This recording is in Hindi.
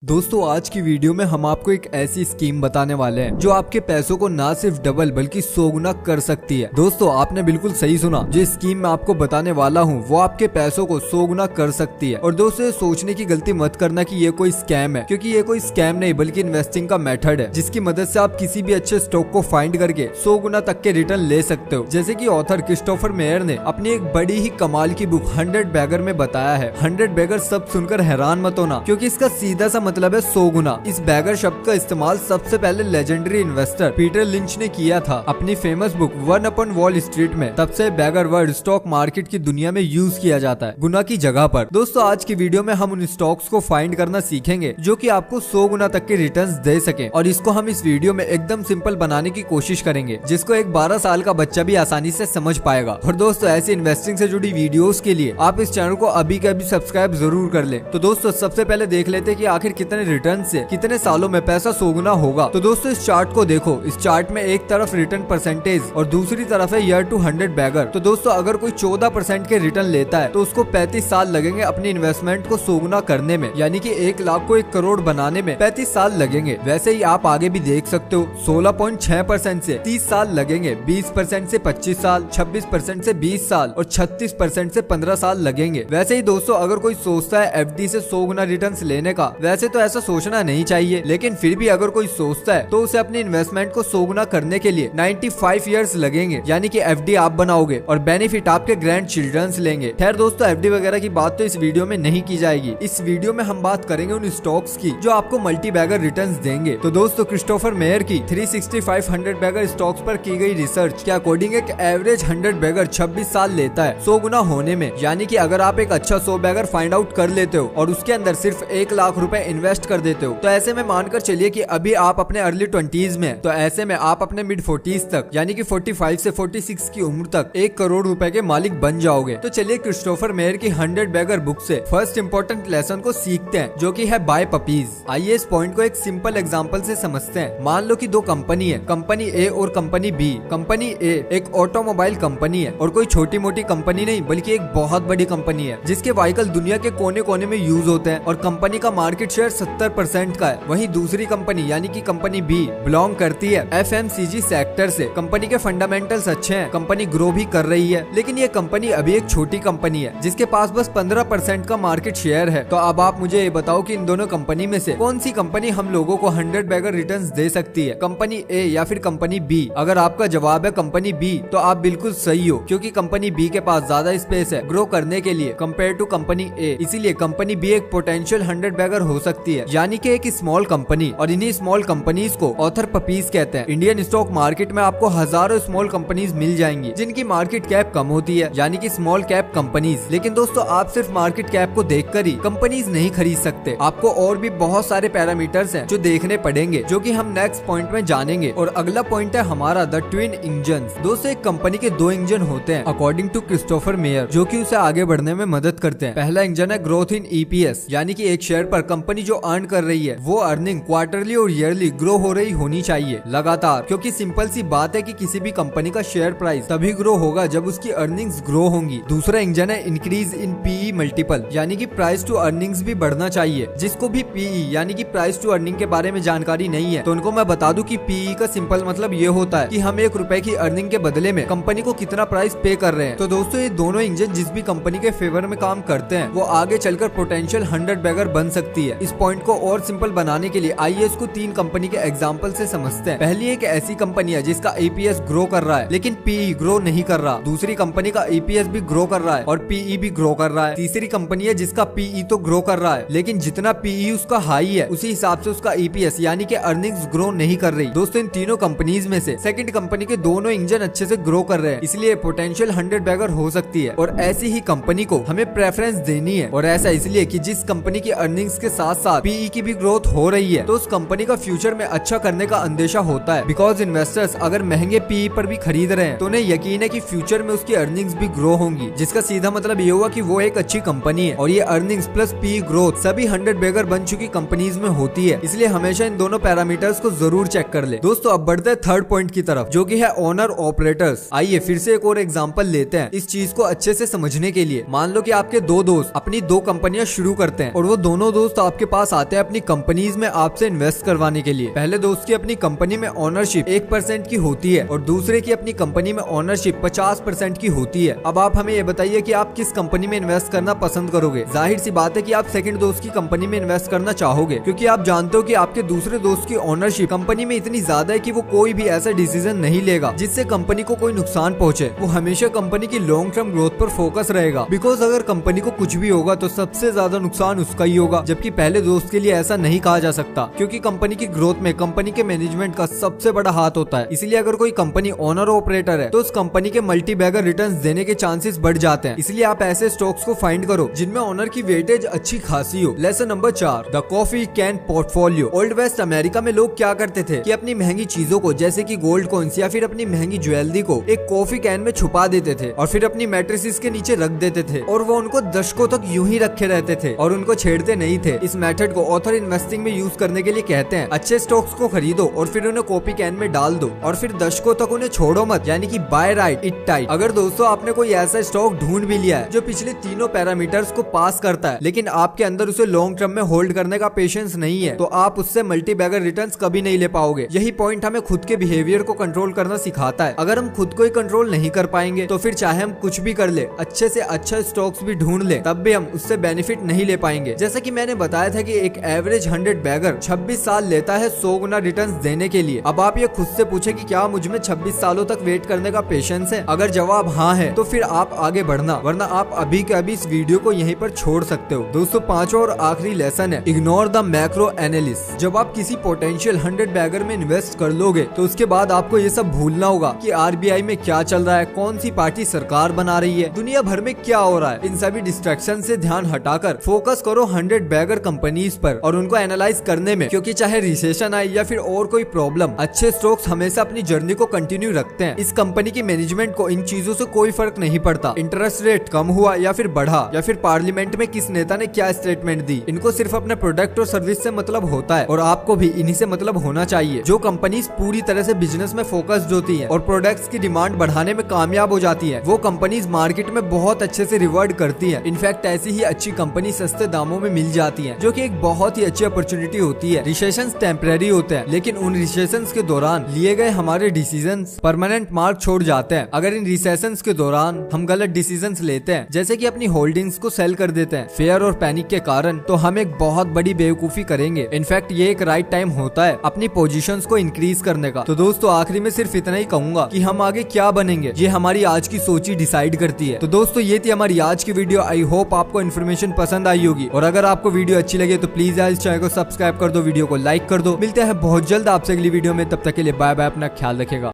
दोस्तों आज की वीडियो में हम आपको एक ऐसी स्कीम बताने वाले हैं जो आपके पैसों को ना सिर्फ डबल बल्कि 100 गुना कर सकती है। दोस्तों आपने बिल्कुल सही सुना, जो स्कीम मैं आपको बताने वाला हूँ वो आपके पैसों को 100 गुना कर सकती है। और दोस्तों ये सोचने की गलती मत करना कि ये कोई स्कैम है, क्योंकि ये कोई स्कैम नहीं बल्कि इन्वेस्टिंग का मेथड है जिसकी मदद से आप किसी भी अच्छे स्टॉक को फाइंड करके 100 गुना तक के रिटर्न ले सकते हो। जैसे कि ऑथर क्रिस्टोफर मेयर ने अपनी एक बड़ी ही कमाल की बुक 100 बैगर में बताया है। 100 बैगर शब्द सुनकर हैरान मत होना, क्योंकि इसका सीधा सा मतलब है 100 गुना। इस बैगर शब्द का इस्तेमाल सबसे पहले लेजेंडरी इन्वेस्टर पीटर लिंच ने किया था अपनी famous book one upon wall street में। तब से बैगर वर्ड स्टॉक मार्केट की दुनिया में यूज किया जाता है गुना की जगह पर। दोस्तों आज की वीडियो में हम उन स्टॉक्स को फाइंड करना सीखेंगे जो कि आपको 100 गुना तक के रिटर्न्स दे सके, और इसको हम इस वीडियो में एकदम सिंपल बनाने की कोशिश करेंगे जिसको एक 12 साल का बच्चा भी आसानी से समझ पाएगा। और दोस्तों ऐसी इन्वेस्टिंग से जुड़ी वीडियोस के लिए आप इस चैनल को अभी के अभी सब्सक्राइब जरूर कर लें। तो दोस्तों सबसे पहले देख लेते हैं कि आखिर कितने रिटर्न से कितने सालों में पैसा 100 गुना होगा। तो दोस्तों इस चार्ट को देखो। इस चार्ट में एक तरफ रिटर्न परसेंटेज और दूसरी तरफ है ईयर टू 100 बैगर। तो दोस्तों अगर कोई 14% के रिटर्न लेता है तो उसको 35 साल लगेंगे अपनी इन्वेस्टमेंट को 100 गुना करने में, यानी कि 1 लाख को 1 करोड़ बनाने में 35 साल लगेंगे। वैसे ही आप आगे भी देख सकते हो 16.6% से 30 साल लगेंगे, 20% से 25 साल, 26% से 20 साल और 36% से 15 साल लगेंगे। वैसे ही दोस्तों अगर कोई सोचता है एफडी से 100 गुना रिटर्न लेने का, वैसे तो ऐसा सोचना नहीं चाहिए, लेकिन फिर भी अगर कोई सोचता है तो उसे अपनी इन्वेस्टमेंट को 100 गुना करने के लिए 95 इयर्स लगेंगे, यानी कि एफडी आप बनाओगे और बेनिफिट आपके ग्रैंड चिल्ड्रंस लेंगे। खैर दोस्तों एफडी वगैरह की बात तो इस वीडियो में नहीं की जाएगी। इस वीडियो में हम बात करेंगे उन स्टॉक्स की जो आपको मल्टी बैगर रिटर्न्स देंगे। तो दोस्तों क्रिस्टोफर मेयर की 365 100 बैगर स्टॉक्स पर की गई रिसर्च के अकॉर्डिंग एक एवरेज 100 बैगर 26 साल लेता है 100 गुना होने में, यानी कि अगर आप एक अच्छा 100 बैगर फाइंड आउट कर लेते हो और उसके अंदर सिर्फ 1 लाख रुपए इन्वेस्ट कर देते हो, तो ऐसे में मानकर चलिए कि अभी आप अपने अर्ली 20s में, तो ऐसे में आप अपने मिड 40s तक यानी कि 45 से 46 की उम्र तक 1 करोड़ रुपए के मालिक बन जाओगे। तो चलिए क्रिस्टोफर मेयर की 100 बैगर बुक से फर्स्ट इंपॉर्टेंट लेसन को सीखते हैं, जो कि है बाय पपीज। आइए इस पॉइंट को एक सिंपल एग्जांपल से समझते हैं। मान लो कि दो कंपनी है, कंपनी ए और कंपनी बी। कंपनी ए एक ऑटोमोबाइल कंपनी है और कोई छोटी मोटी कंपनी नहीं बल्कि एक बहुत बड़ी कंपनी है जिसके व्हीकल दुनिया के कोने कोने में यूज होते हैं और कंपनी का मार्केट शेयर 70% का है। वहीं दूसरी कंपनी यानी कि कंपनी बी बिलोंग करती है एफएमसीजी सेक्टर से। कंपनी के फंडामेंटल्स अच्छे हैं, कंपनी ग्रो भी कर रही है, लेकिन ये कंपनी अभी एक छोटी कंपनी है जिसके पास बस 15% का मार्केट शेयर है। तो अब आप मुझे ये बताओ कि इन दोनों कंपनी में से कौन सी कंपनी हम लोगों को 100 बैगर रिटर्न्स दे सकती है, कंपनी ए या फिर कंपनी बी? अगर आपका जवाब है कंपनी बी तो आप बिल्कुल सही हो, क्योंकि कंपनी बी के पास ज्यादा स्पेस है ग्रो करने के लिए कंपेयर टू कंपनी ए। इसीलिए कंपनी बी एक पोटेंशियल 100 बैगर हो सकती है, यानी कि एक स्मॉल कंपनी। और इन्हीं स्मॉल कंपनीज को ऑथर पपीज कहते हैं। इंडियन स्टॉक मार्केट में आपको हजारों स्मॉल कंपनीज मिल जाएंगी जिनकी मार्केट कैप कम होती है, यानी कि स्मॉल कैप कंपनीज। लेकिन दोस्तों आप सिर्फ मार्केट कैप को देखकर ही कंपनीज नहीं खरीद सकते, आपको और भी बहुत सारे पैरामीटर्स हैं जो देखने पड़ेंगे, जो कि हम नेक्स्ट पॉइंट में जानेंगे। और अगला पॉइंट है हमारा द ट्विन इंजन्स। दोस्तों एक कंपनी के 2 इंजन होते हैं अकॉर्डिंग टू क्रिस्टोफर मेयर, जो कि उसे आगे बढ़ने में मदद करते हैं। पहला इंजन है ग्रोथ इन ईपीएस, यानी कि एक शेयर पर कंपनी जो अर्न कर रही है वो अर्निंग क्वार्टरली और ईयरली ग्रो हो रही होनी चाहिए लगातार, क्योंकि सिंपल सी बात है कि किसी भी कंपनी का शेयर प्राइस तभी ग्रो होगा जब उसकी अर्निंग्स ग्रो होंगी। दूसरा इंजन है इंक्रीज इन पीई मल्टीपल, यानी कि प्राइस टू अर्निंग्स भी बढ़ना चाहिए। जिसको भी पीई यानी कि प्राइस टू अर्निंग के बारे में जानकारी नहीं है तो उनको मैं बता दूं कि पीई का सिंपल मतलब ये होता है कि हम 1 रुपए की अर्निंग के बदले में कंपनी को कितना प्राइस पे कर रहे हैं। तो दोस्तों ये दोनों इंजन जिस भी कंपनी के फेवर में काम करते हैं वो आगे चलकर पोटेंशियल 100 बैगर बन सकती है। इस पॉइंट को और सिंपल बनाने के लिए आइए इसको 3 कंपनी के एग्जांपल से समझते हैं। पहली एक ऐसी कंपनी है जिसका ईपीएस ग्रो कर रहा है लेकिन पीई ग्रो नहीं कर रहा। दूसरी कंपनी का ईपीएस भी ग्रो कर रहा है और पीई भी ग्रो कर रहा है। तीसरी कंपनी है जिसका पीई तो ग्रो कर रहा है लेकिन जितना पीई उसका हाई है उसी हिसाब से उसका ईपीएस यानी कि अर्निंग्स ग्रो नहीं कर रही। दोस्तों इन तीनों कंपनीज में से सेकंड कंपनी के दोनों इंजन अच्छे से ग्रो कर रहे हैं, इसलिए पोटेंशियल 100 बैगर हो सकती है। और ऐसी ही कंपनी को हमें प्रेफरेंस देनी है, और ऐसा इसलिए कि जिस कंपनी की अर्निंग्स के साथ साथ पीई की भी ग्रोथ हो रही है तो उस कंपनी का फ्यूचर में अच्छा करने का अंदेशा होता है। बिकॉज इन्वेस्टर्स अगर महंगे पीई पर भी खरीद रहे हैं तो उन्हें यकीन है कि फ्यूचर में उसकी अर्निंग्स भी ग्रो होंगी, जिसका सीधा मतलब ये हुआ कि वो एक अच्छी कंपनी है। और ये अर्निंग्स प्लस पीई ग्रोथ सभी 100 बैगर बन चुकी कंपनीज में होती है, इसलिए हमेशा इन दोनों पैरामीटर्स को जरूर चेक कर ले। दोस्तों अब बढ़ते हैं थर्ड पॉइंट की तरफ, जो कि है ओनर ऑपरेटर्स। आइए फिर से एक और एग्जांपल लेते हैं इस चीज को अच्छे से समझने के लिए। मान लो कि आपके 2 दोस्त अपनी 2 कंपनियां शुरू करते हैं और वो दोनों दोस्त आपके पास आते हैं अपनी कंपनीज में आपसे इन्वेस्ट करवाने के लिए। पहले दोस्त की अपनी कंपनी में ओनरशिप 1% की होती है और दूसरे की अपनी कंपनी में ओनरशिप 50% की होती है। अब आप हमें ये बताइए कि आप किस कंपनी में इन्वेस्ट करना पसंद करोगे। जाहिर सी बात है कि आप सेकंड दोस्त की कंपनी में इन्वेस्ट करना चाहोगे, क्योंकि आप जानते हो कि आपके दूसरे दोस्त की ओनरशिप कंपनी में इतनी ज्यादा है कि वो कोई भी ऐसा डिसीजन नहीं लेगा जिससे कंपनी को कोई नुकसान पहुंचे। वो हमेशा कंपनी की लॉन्ग टर्म ग्रोथ पर फोकस रहेगा, बिकॉज अगर कंपनी को कुछ भी होगा तो सबसे ज्यादा नुकसान उसका ही होगा। जबकि पहले दोस्त के लिए ऐसा नहीं कहा जा सकता, क्योंकि कंपनी की ग्रोथ में कंपनी के मैनेजमेंट का सबसे बड़ा हाथ होता है। इसलिए अगर कोई कंपनी ओनर ऑपरेटर है तो उस कंपनी के मल्टी बैगर रिटर्न्स देने के चांसेस बढ़ जाते हैं। इसलिए आप ऐसे स्टॉक्स को फाइंड करो जिनमें ओनर की वेटेज अच्छी खासी हो। Lesson number 4, the coffee can portfolio. Old west America में लोग क्या करते थे कि अपनी महंगी चीजों को जैसे कि गोल्ड कॉइन्स या फिर अपनी महंगी ज्वेलरी को एक कॉफी कैन में छुपा देते थे और फिर अपनी मैट्रेसेस के नीचे रख देते थे और वो उनको दशकों तक यूं ही रखे रहते थे और उनको छेड़ते नहीं थे। इस मेथड को ऑथर इन्वेस्टिंग में यूज करने के लिए कहते हैं। अच्छे स्टॉक्स को खरीदो और फिर उन्हें कॉफी कैन में डाल दो और फिर दशकों तक उन्हें छोड़ो मत, यानी कि बाय राइट इट टाइट। अगर दोस्तों आपने कोई ऐसा स्टॉक ढूंढ भी लिया है जो पिछले तीनों पैरामीटर्स को पास करता है, लेकिन आपके अंदर उसे लॉन्ग टर्म में होल्ड करने का पेशेंस नहीं है, तो आप उससे मल्टी बैगर रिटर्न्स कभी नहीं ले पाओगे। यही पॉइंट हमें खुद के बिहेवियर को कंट्रोल करना सिखाता है। अगर हम खुद को ही कंट्रोल नहीं कर पाएंगे तो फिर चाहे हम कुछ भी कर ले, अच्छे से अच्छा स्टॉक्स भी ढूंढ ले, तब भी हम उससे बेनिफिट नहीं ले पाएंगे। जैसा कि मैंने बताया था कि एक एवरेज 100 बैगर 26 साल लेता है 100 गुना रिटर्न्स देने के लिए। अब आप ये खुद से पूछे कि क्या मुझ में 26 सालों तक वेट करने का पेशेंस है? अगर जवाब हाँ है तो फिर आप आगे बढ़ना, वरना आप अभी के अभी इस वीडियो को यहीं पर छोड़ सकते हो। दोस्तों, पांचवा और आखिरी लेसन है इग्नोर द मैक्रो एनालिसिस। जब आप किसी पोटेंशियल 100 बैगर में इन्वेस्ट कर लोगे तो उसके बाद आपको ये सब भूलना होगा कि आरबीआई में क्या चल रहा है, कौन सी पार्टी सरकार बना रही है, दुनिया भर में क्या हो रहा है। इन सभी डिस्ट्रैक्शन से ध्यान हटाकर फोकस करो 100 बैगर कंपनीज पर और उनको एनालाइज करने में, क्योंकि चाहे रिसेशन आए या फिर और कोई प्रॉब्लम, अच्छे स्टॉक्स हमेशा अपनी जर्नी को कंटिन्यू रखते हैं। इस कंपनी की मैनेजमेंट को इन चीजों से कोई फर्क नहीं पड़ता, इंटरेस्ट रेट कम हुआ या फिर बढ़ा या फिर पार्लियामेंट में किस नेता ने क्या स्टेटमेंट दी। इनको सिर्फ अपने प्रोडक्ट और सर्विस से मतलब होता है और आपको भी इन्हीं से मतलब होना चाहिए। जो कंपनीज पूरी तरह से बिजनेस में फोकस्ड होती है और प्रोडक्ट्स की डिमांड बढ़ाने में कामयाब हो जाती है, वो कंपनीज मार्केट में बहुत अच्छे से रिवॉर्ड करती है। इनफैक्ट ऐसी ही अच्छी कंपनी सस्ते दामों में मिल जाती है, जो कि एक बहुत ही अच्छी अपॉर्चुनिटी होती है। रिसेशंस टेम्परेरी होते हैं, लेकिन उन रिसेशंस के दौरान लिए गए हमारे डिसीजंस परमानेंट मार्क छोड़ जाते हैं। अगर इन रिसेशंस के दौरान हम गलत डिसीजंस लेते हैं, जैसे कि अपनी होल्डिंग्स को सेल कर देते हैं फेयर और पैनिक के कारण, तो हम एक बहुत बड़ी बेवकूफी करेंगे। इनफैक्ट ये एक राइट टाइम होता है अपनी पोजीशंस को इंक्रीज करने का। तो दोस्तों, आखिरी में सिर्फ इतना ही कहूंगा कि हम आगे क्या बनेंगे ये हमारी आज की सोच ही डिसाइड करती है। तो दोस्तों, ये थी हमारी आज की वीडियो। आई होप आपको इन्फॉर्मेशन पसंद आई होगी, और अगर आपको वीडियो अच्छी लगे तो प्लीज इस चैनल को सब्सक्राइब कर दो, वीडियो को लाइक कर दो। मिलते हैं बहुत जल्द आपसे अगली वीडियो में, तब तक के लिए बाय बाय, अपना ख्याल रखेगा।